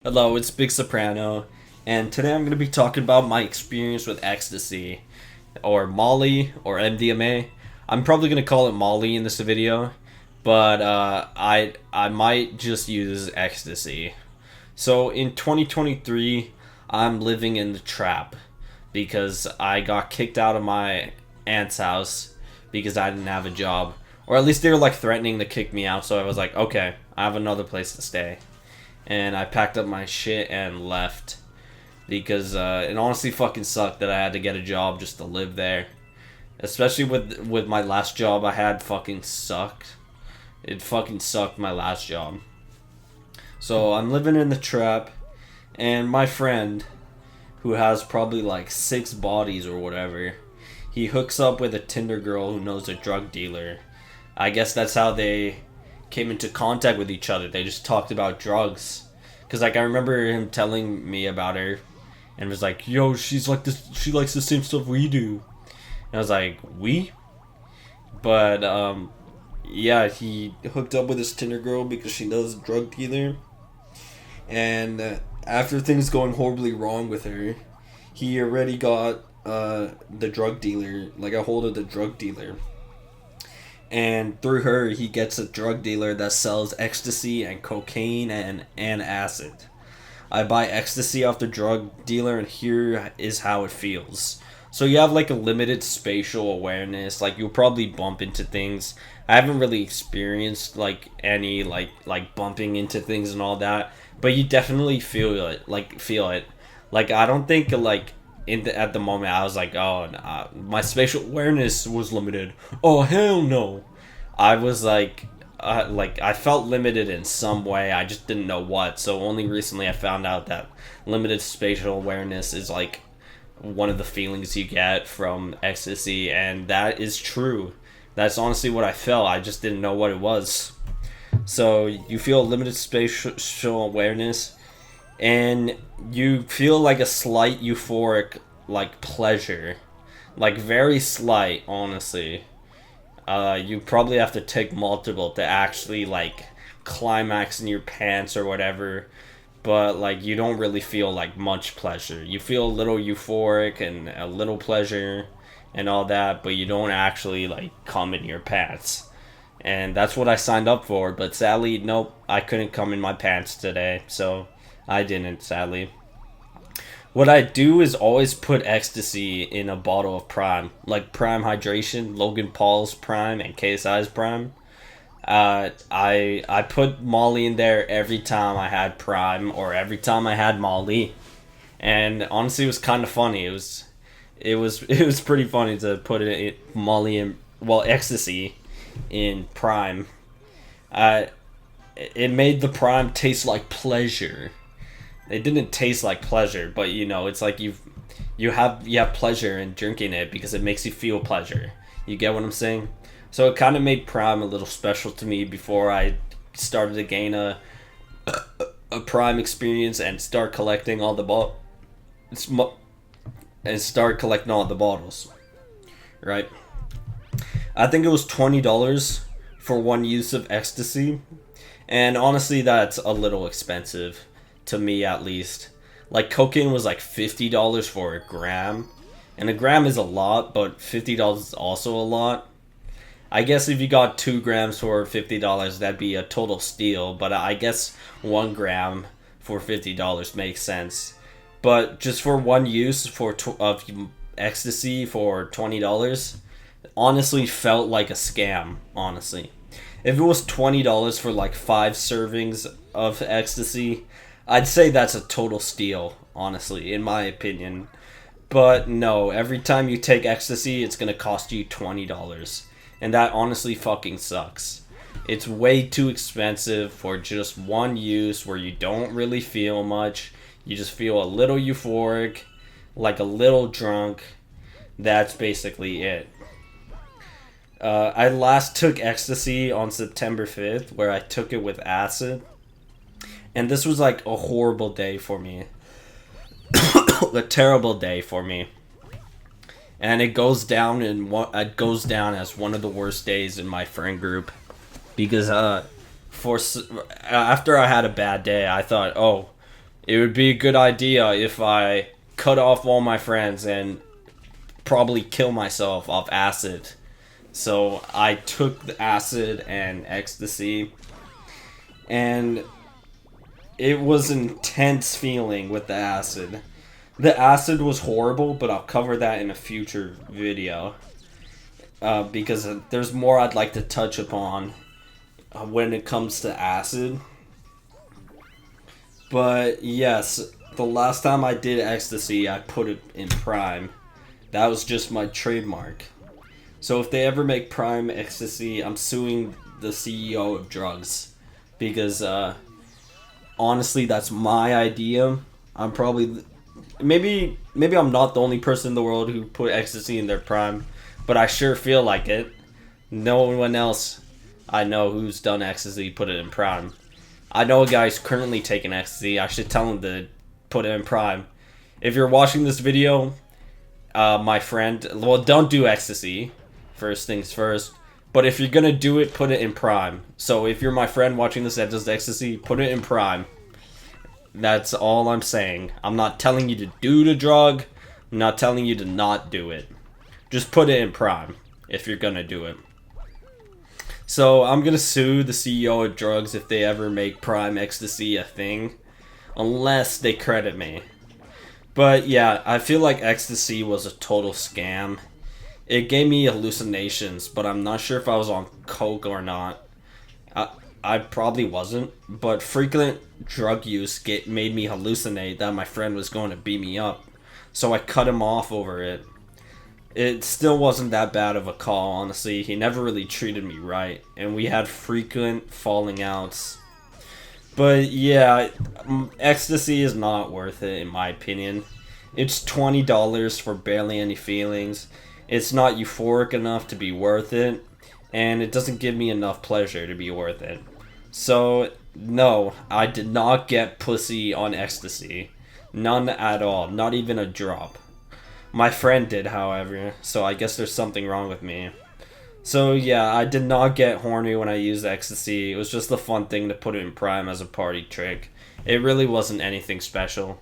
Hello, it's Big Soprano, and today I'm going to be talking about my experience with Ecstasy, or Molly, or MDMA. I'm probably going to call it Molly in this video, but I might just use Ecstasy. So in 2023, I'm living in the trap because I got kicked out of my aunt's house because I didn't have a job, or at least they were like threatening to kick me out. So I was like, okay, I have another place to stay, and I packed up my shit and left because it honestly fucking sucked that I had to get a job just to live there. Especially with my last job I had fucking sucked. It fucking sucked my last job. So I'm living in the trap, and my friend, who has probably like 6 bodies or whatever, he hooks up with a Tinder girl who knows a drug dealer. I guess that's how they came into contact with each other. They just talked about drugs. Cause like I remember him telling me about her, and was like, "Yo, she's like this. She likes the same stuff we do." And I was like, "We?" But yeah, he hooked up with this Tinder girl because she knows a drug dealer. And after things going horribly wrong with her, he already got the drug dealer, like a hold of the drug dealer, and through her he gets a drug dealer that sells ecstasy and cocaine and acid. I buy ecstasy off the drug dealer, and here is how it feels. So you have like a limited spatial awareness, like you'll probably bump into things. I haven't really experienced like any like bumping into things and all that, but you definitely feel it. Like I don't think like at the moment I was like, oh, nah, my spatial awareness was limited. Oh hell no, I was like I felt limited in some way. I just didn't know what. So only recently I found out that limited spatial awareness is like one of the feelings you get from ecstasy, and that is true. That's honestly what I felt. I just didn't know what it was. So you feel limited spatial awareness, and you feel like a slight euphoric like pleasure, like very slight, honestly. You probably have to take multiple to actually like climax in your pants or whatever, but like you don't really feel like much pleasure. You feel a little euphoric and a little pleasure and all that, but you don't actually like come in your pants. And that's what I signed up for, but sadly, nope, I couldn't come in my pants today, so I didn't, sadly. What I do is always put ecstasy in a bottle of Prime, like Prime Hydration, Logan Paul's Prime, and KSI's Prime. I put Molly in there every time I had Prime or every time I had Molly, and honestly, it was kind of funny. It was pretty funny to put Molly in, well, ecstasy in Prime. Uh, it made the Prime taste like pleasure. It didn't taste like pleasure, but you know, it's like you have pleasure in drinking it because it makes you feel pleasure. You get what I'm saying? So it kind of made Prime a little special to me before I started to gain a Prime experience and start collecting all the and start collecting all the bottles. Right? I think it was $20 for one use of ecstasy, and honestly, that's a little expensive to me, at least. Like cocaine was like $50 for a gram, and a gram is a lot, but $50 is also a lot. I guess if you got 2 grams for $50, that'd be a total steal. But I guess 1 gram for $50 makes sense. But just for one use of ecstasy for $20, honestly felt like a scam. Honestly, if it was $20 for like 5 servings of ecstasy, I'd say that's a total steal. Honestly, in my opinion. But no, every time you take ecstasy, it's gonna cost you $20. And that honestly fucking sucks. It's way too expensive for just one use where you don't really feel much. You just feel a little euphoric, like a little drunk. That's basically it. I last took ecstasy on September 5th, where I took it with acid. And this was like a horrible day for me. A terrible day for me. And it goes down as one of the worst days in my friend group, because after I had a bad day, I thought, oh, it would be a good idea if I cut off all my friends and probably kill myself off acid. So I took the acid and ecstasy, and it was an intense feeling with the acid. The acid was horrible, but I'll cover that in a future video. Because there's more I'd like to touch upon when it comes to acid. But yes, the last time I did ecstasy, I put it in prime. That was just my trademark. So if they ever make prime ecstasy, I'm suing the CEO of drugs. Because honestly, that's my idea. I'm probably... Maybe I'm not the only person in the world who put ecstasy in their prime, but I sure feel like it. No one else I know who's done ecstasy put it in prime. I know a guy who's currently taking ecstasy. I should tell him to put it in prime. If you're watching this video, my friend, well, don't do ecstasy. First things first. But if you're gonna do it, put it in prime. So if you're my friend watching this that does ecstasy, put it in prime. That's all I'm saying. I'm not telling you to do the drug. I'm not telling you to not do it. Just put it in prime if you're gonna do it. So I'm gonna sue the CEO of drugs if they ever make prime ecstasy a thing. Unless they credit me. But yeah, I feel like ecstasy was a total scam. It gave me hallucinations, but I'm not sure if I was on coke or not. I probably wasn't, but frequent drug use made me hallucinate that my friend was going to beat me up, so I cut him off over it. It still wasn't that bad of a call, honestly. He never really treated me right, and we had frequent falling outs. But yeah, ecstasy is not worth it in my opinion. It's $20 for barely any feelings. It's not euphoric enough to be worth it, and it doesn't give me enough pleasure to be worth it. So, no, I did not get pussy on ecstasy. None at all, not even a drop. My friend did, however, so I guess there's something wrong with me. So yeah, I did not get horny when I used ecstasy. It was just a fun thing to put it in prime as a party trick. It really wasn't anything special.